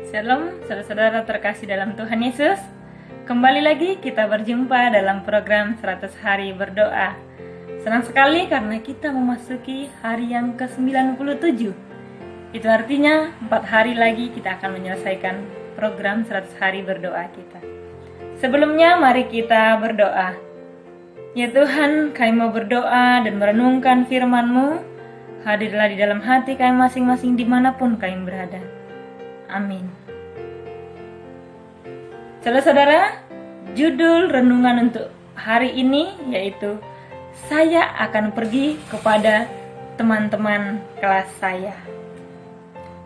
Shalom, saudara-saudara terkasih dalam Tuhan Yesus. Kembali lagi kita berjumpa dalam program 100 Hari Berdoa. Senang sekali karena kita memasuki hari yang ke-97. Itu artinya 4 hari lagi kita akan menyelesaikan program 100 Hari Berdoa kita. Sebelumnya mari kita berdoa. Ya Tuhan, kami mau berdoa dan merenungkan firman-Mu. Hadirlah di dalam hati kami masing-masing dimanapun kami berada. Amin. Saudara-saudara, judul renungan untuk hari ini yaitu saya akan pergi kepada teman-teman kelas saya.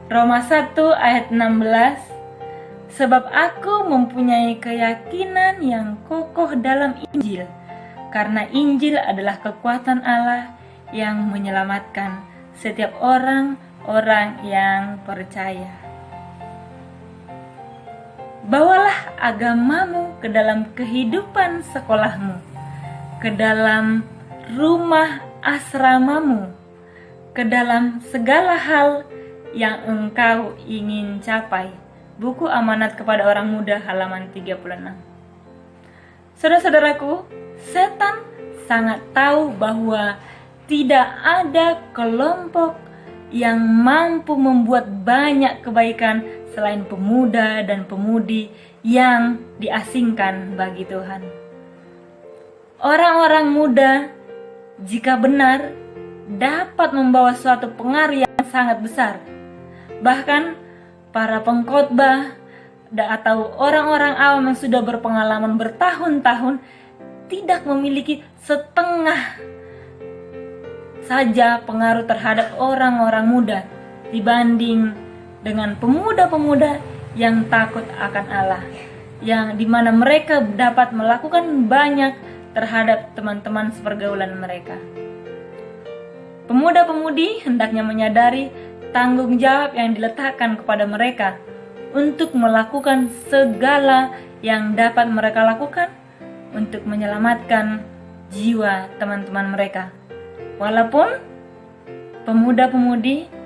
Roma 1 ayat 16. Sebab aku mempunyai keyakinan yang kokoh dalam Injil, karena Injil adalah kekuatan Allah yang menyelamatkan setiap orang-orang yang percaya. Bawalah agamamu ke dalam kehidupan sekolahmu, ke dalam rumah asramamu, ke dalam segala hal yang engkau ingin capai. Buku Amanat kepada Orang Muda halaman 36. Saudara-saudaraku, setan sangat tahu bahwa tidak ada kelompok yang mampu membuat banyak kebaikan selain pemuda dan pemudi yang diasingkan bagi Tuhan. Orang-orang muda, jika benar, dapat membawa suatu pengaruh yang sangat besar. Bahkan para pengkhotbah atau orang-orang awam yang sudah berpengalaman bertahun-tahun tidak memiliki setengah saja pengaruh terhadap orang-orang muda dibanding dengan pemuda-pemuda yang takut akan Allah, yang dimana mereka dapat melakukan banyak terhadap teman-teman sepergaulan mereka. Pemuda-pemudi hendaknya menyadari tanggung jawab yang diletakkan kepada mereka untuk melakukan segala yang dapat mereka lakukan untuk menyelamatkan jiwa teman-teman mereka. Walaupun pemuda-pemudi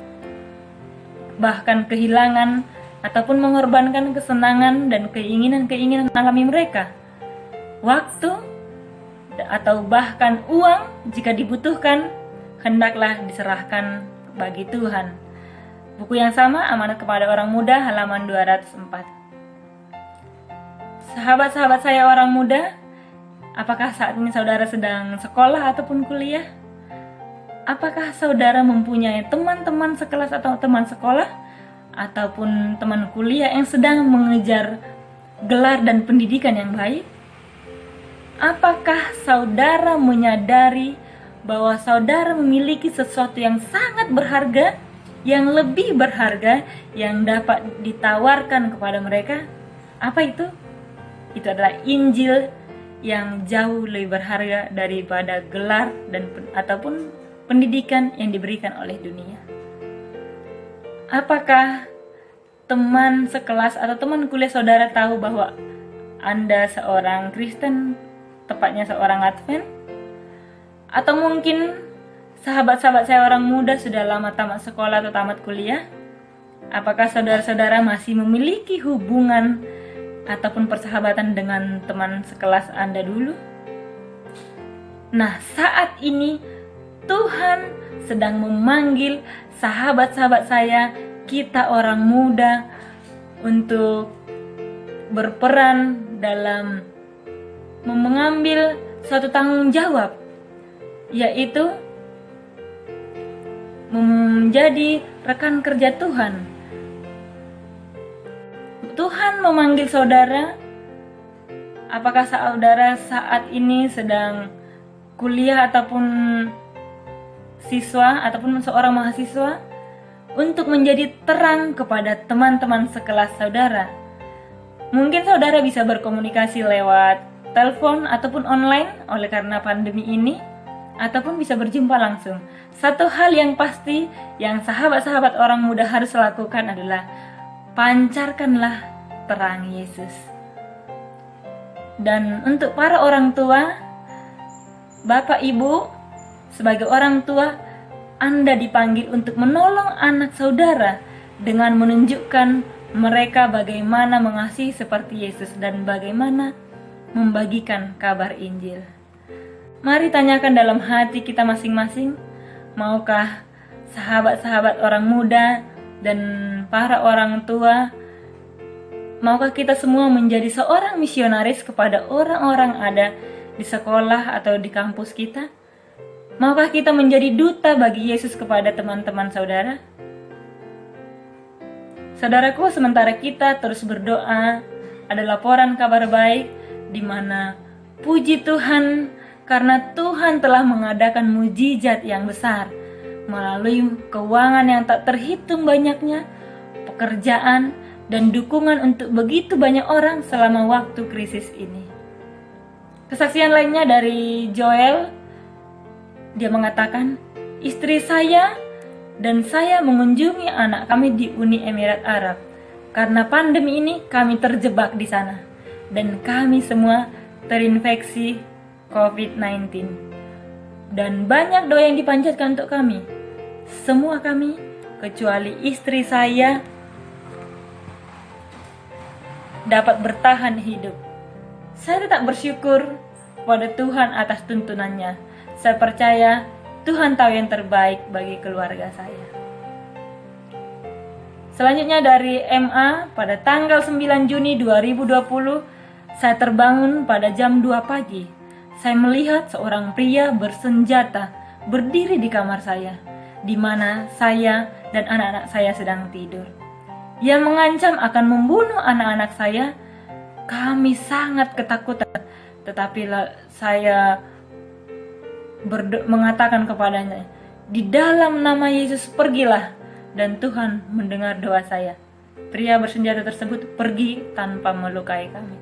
bahkan kehilangan ataupun mengorbankan kesenangan dan keinginan-keinginan alami mereka, waktu atau bahkan uang jika dibutuhkan, hendaklah diserahkan bagi Tuhan. Buku yang sama, Amanat kepada Orang Muda halaman 204. Sahabat-sahabat saya orang muda, apakah saat ini saudara sedang sekolah ataupun kuliah? Apakah saudara mempunyai teman-teman sekelas atau teman sekolah ataupun teman kuliah yang sedang mengejar gelar dan pendidikan yang baik? Apakah saudara menyadari bahwa saudara memiliki sesuatu yang sangat berharga, yang lebih berharga, yang dapat ditawarkan kepada mereka? Apa itu? Itu adalah Injil yang jauh lebih berharga daripada gelar dan ataupun pendidikan yang diberikan oleh dunia. Apakah teman sekelas atau teman kuliah saudara tahu bahwa Anda seorang Kristen, tepatnya seorang Advent? Atau mungkin sahabat-sahabat saya orang muda sudah lama tamat sekolah atau tamat kuliah? Apakah saudara-saudara masih memiliki hubungan ataupun persahabatan dengan teman sekelas Anda dulu? Nah, saat ini Tuhan sedang memanggil sahabat-sahabat saya, kita orang muda, untuk berperan dalam mengambil suatu tanggung jawab, yaitu menjadi rekan kerja Tuhan. Tuhan memanggil saudara. Apakah saudara saat ini sedang kuliah ataupun siswa ataupun seorang mahasiswa, untuk menjadi terang kepada teman-teman sekelas saudara? Mungkin saudara bisa berkomunikasi lewat telepon ataupun online oleh karena pandemi ini, ataupun bisa berjumpa langsung. Satu hal yang pasti yang sahabat-sahabat orang muda harus lakukan adalah pancarkanlah terang Yesus. Dan untuk para orang tua, Bapak Ibu, sebagai orang tua, Anda dipanggil untuk menolong anak saudara dengan menunjukkan mereka bagaimana mengasihi seperti Yesus dan bagaimana membagikan kabar Injil. Mari tanyakan dalam hati kita masing-masing, maukah sahabat-sahabat orang muda dan para orang tua, maukah kita semua menjadi seorang misionaris kepada orang-orang ada di sekolah atau di kampus kita? Maukah kita menjadi duta bagi Yesus kepada teman-teman saudara? Saudaraku, sementara kita terus berdoa, ada laporan kabar baik di mana puji Tuhan karena Tuhan telah mengadakan mujizat yang besar melalui keuangan yang tak terhitung banyaknya, pekerjaan, dan dukungan untuk begitu banyak orang selama waktu krisis ini. Kesaksian lainnya dari Joel, dia mengatakan, istri saya dan saya mengunjungi anak kami di Uni Emirat Arab. Karena pandemi ini kami terjebak di sana dan kami semua terinfeksi COVID-19. Dan banyak doa yang dipanjatkan untuk kami. Semua kami kecuali istri saya dapat bertahan hidup. Saya tetap bersyukur pada Tuhan atas tuntunannya. Saya percaya Tuhan tahu yang terbaik bagi keluarga saya. Selanjutnya dari MA, pada tanggal 9 Juni 2020, saya terbangun pada jam 2 pagi. Saya melihat seorang pria bersenjata berdiri di kamar saya, di mana saya dan anak-anak saya sedang tidur. Ia mengancam akan membunuh anak-anak saya. Kami sangat ketakutan, tetapi saya mengatakan kepadanya, di dalam nama Yesus pergilah, dan Tuhan mendengar doa saya. Pria bersenjata tersebut pergi tanpa melukai kami.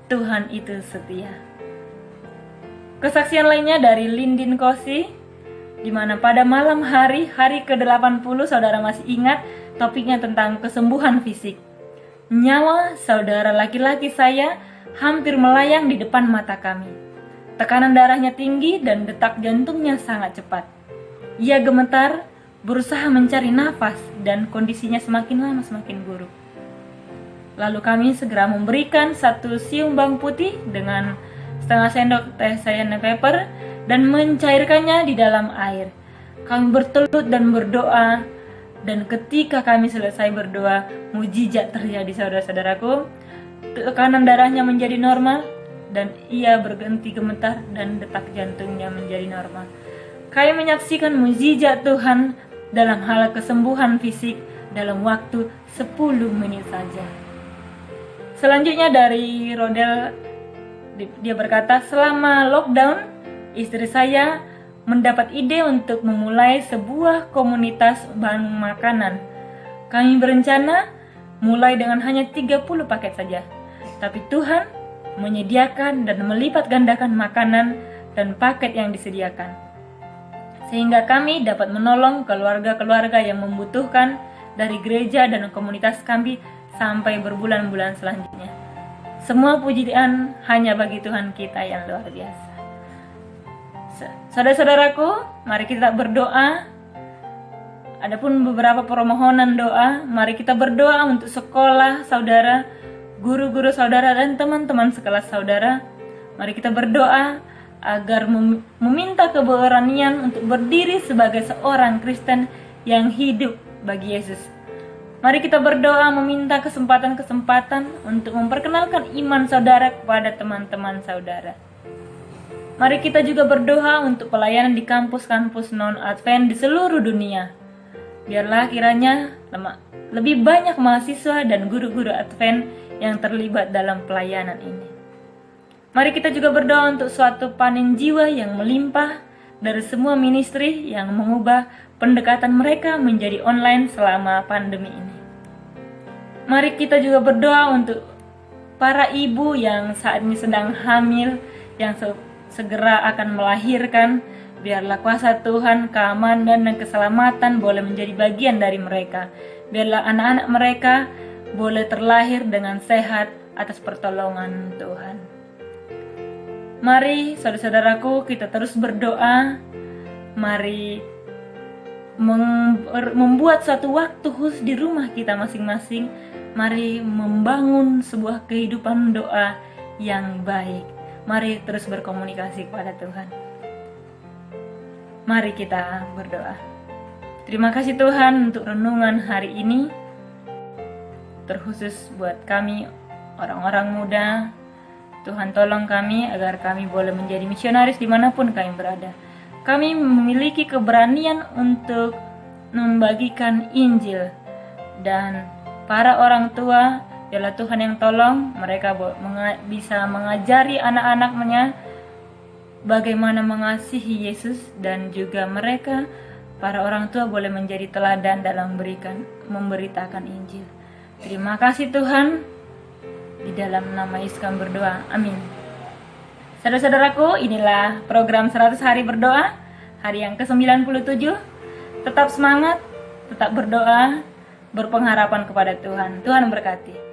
Tuhan itu setia. Kesaksian lainnya dari Lindin Kosi, di mana pada malam hari ke-80, saudara masih ingat topiknya tentang kesembuhan fisik. Nyawa saudara laki-laki saya hampir melayang di depan mata kami. Tekanan darahnya tinggi dan detak jantungnya sangat cepat. Ia gemetar, berusaha mencari nafas dan kondisinya semakin lama semakin buruk. Lalu kami segera memberikan 1 siung bawang putih dengan setengah sendok teh cayenne pepper dan mencairkannya di dalam air. Kami bertelut dan berdoa, dan ketika kami selesai berdoa, mujizat terjadi saudara-saudaraku. Tekanan darahnya menjadi normal dan ia berhenti gemetar dan detak jantungnya menjadi normal. Kami menyaksikan mujizat Tuhan dalam hal kesembuhan fisik dalam waktu 10 menit saja. Selanjutnya dari Rodel, dia berkata, selama lockdown, istri saya mendapat ide untuk memulai sebuah komunitas bahan makanan. Kami berencana mulai dengan hanya 30 paket saja. Tapi Tuhan menyediakan dan melipat gandakan makanan dan paket yang disediakan, sehingga kami dapat menolong keluarga-keluarga yang membutuhkan dari gereja dan komunitas kami sampai berbulan-bulan selanjutnya. Semua pujian hanya bagi Tuhan kita yang luar biasa. Saudara-saudaraku, mari kita berdoa. Adapun beberapa permohonan doa, mari kita berdoa untuk sekolah saudara, guru-guru saudara, dan teman-teman sekelas saudara. Mari kita berdoa agar meminta keberanian untuk berdiri sebagai seorang Kristen yang hidup bagi Yesus. Mari kita berdoa meminta kesempatan-kesempatan untuk memperkenalkan iman saudara kepada teman-teman saudara. Mari kita juga berdoa untuk pelayanan di kampus-kampus non-Advent di seluruh dunia. Biarlah kiranya lebih banyak mahasiswa dan guru-guru Advent yang terlibat dalam pelayanan ini. Mari kita juga berdoa untuk suatu panen jiwa yang melimpah dari semua ministry yang mengubah pendekatan mereka menjadi online selama pandemi ini. Mari kita juga berdoa untuk para ibu yang saat ini sedang hamil, yang segera akan melahirkan. Biarlah kuasa Tuhan, keamanan dan keselamatan boleh menjadi bagian dari mereka. Biarlah anak-anak mereka boleh terlahir dengan sehat atas pertolongan Tuhan. Mari saudara-saudaraku, kita terus berdoa. Mari membuat suatu waktu khusus di rumah kita masing-masing Mari membangun sebuah kehidupan doa yang baik. Mari terus berkomunikasi kepada Tuhan. Mari kita berdoa. Terima kasih Tuhan untuk renungan hari ini, terkhusus buat kami orang-orang muda. Tuhan tolong kami agar kami boleh menjadi misionaris dimanapun kami berada. Kami memiliki keberanian untuk membagikan Injil, dan para orang tua, biarlah Tuhan yang tolong mereka bisa mengajari anak-anaknya bagaimana mengasihi Yesus, dan juga mereka, para orang tua, boleh menjadi teladan dalam memberitakan Injil. Terima kasih Tuhan, di dalam nama Yesus kami berdoa, amin. Saudara-saudaraku, inilah program 100 hari berdoa, hari yang ke-97. Tetap semangat, tetap berdoa, berpengharapan kepada Tuhan. Tuhan memberkati.